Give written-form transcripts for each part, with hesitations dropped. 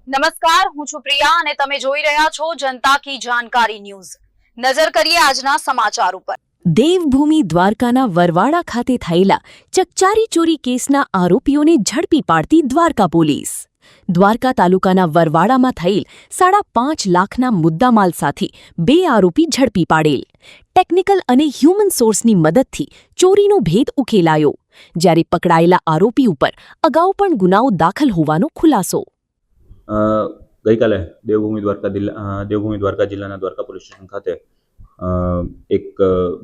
નમસ્કાર, હું છું પ્રિયા અને તમે જોઈ રહ્યા છો જનતા કી જાણકારી ન્યૂઝ। નજર કરીએ આજના સમાચાર ઉપર। દેવભૂમિ દ્વારકાના વરવાડા ખાતે થયેલા ચકચારી ચોરી કેસના આરોપીઓને ઝડપી પાડતી દ્વારકા પોલીસ। દ્વારકા તાલુકાના વરવાડામાં થયેલ 5.5 લાખના મુદ્દામાલ સાથે 2 આરોપી ઝડપી પાડેલ। ટેકનિકલ અને હ્યુમન સોર્સની મદદથી ચોરીનો ભેદ ઉકેલાયો, જ્યારે પકડાયેલા આરોપી ઉપર અગાઉ પણ ગુનાઓ દાખલ હોવાનો ખુલાસો। ગઈકાલે દેવભૂમિ દ્વારકા જિલ્લાના દ્વારકા પોલીસ સ્ટેશન ખાતે એક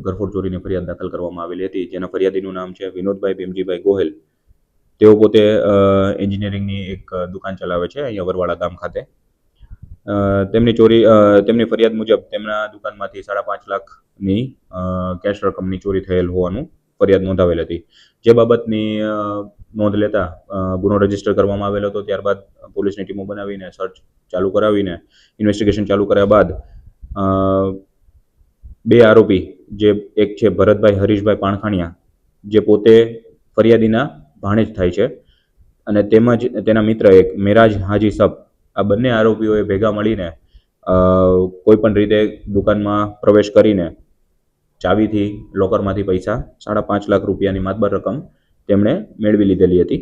ઘરફોડ ચોરીની ફરિયાદ દાખલ કરવામાં આવેલી હતી, જેના ફરિયાદીનું નામ છે વિનોદભાઈ ભીમજીભાઈ ગોહેલ। તેઓ પોતે એન્જિનિયરિંગની એક દુકાન ચલાવે છે અહીંયા વરવાડા ગામ ખાતે। તેમની ફરિયાદ મુજબ તેમના દુકાનમાંથી 5.5 લાખની કેશ રકમની ચોરી થયેલ હોવાનું ફરિયાદ નોંધાવેલ હતી, જે બાબતની નોંધ લેતા ગુનો રજીસ્ટર કરવામાં આવેલો હતો। ત્યારબાદ પોલીસની ટીમો બનાવીને સર્ચ ચાલુ કરાવીને ઇન્વેસ્ટિગેશન ચાલુ કર્યા બાદ 2 આરોપી, જે એક છે ભરતભાઈ હરીશભાઈ પાણખાણિયા, જે પોતે ફરિયાદીના ભાણેજ થાય છે, અને તેમજ તેના મિત્ર એક મેરાજ હાજી સબ, આ બંને આરોપીઓએ ભેગા મળીને કોઈ પણ રીતે દુકાનમાં પ્રવેશ કરીને ચાવીથી લોકરમાંથી પૈસા 5.5 લાખ રૂપિયાની માતબર રકમ તેમણે મેળવી લીધેલી હતી।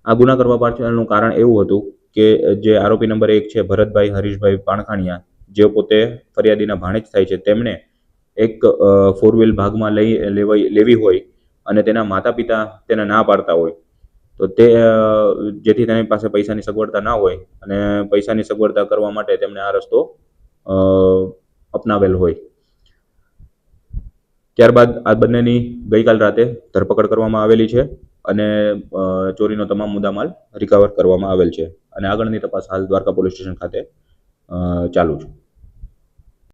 આ ગુના કરવા પાછળનું કારણ એવું હતું કે જે આરોપી નંબર 1 છે ભરતભાઈ હરીશભાઈ પાણખાણિયા, જે પોતે ફરિયાદીના ભાણેજ થાય છે, તેમણે એક 4 વ્હીલ ભાગમાં લેવી હોય અને તેના માતા પિતા તેને ના પાડતા હોય, તો જેથી તેની પાસે પૈસાની સગવડતા ના હોય અને પૈસાની સગવડતા કરવા માટે તેમણે આ રસ્તો અપનાવેલ હોય। ત્યારબાદ આ બંનેની ગઈકાલ રાતે ધરપકડ કરવામાં આવેલી છે અને ચોરીનો તમામ મુદ્દામાલ રિકવર કરવામાં આવેલ છે, અને આગળની તપાસ હાલ દ્વારકા પોલીસ સ્ટેશન ખાતે ચાલુ છે।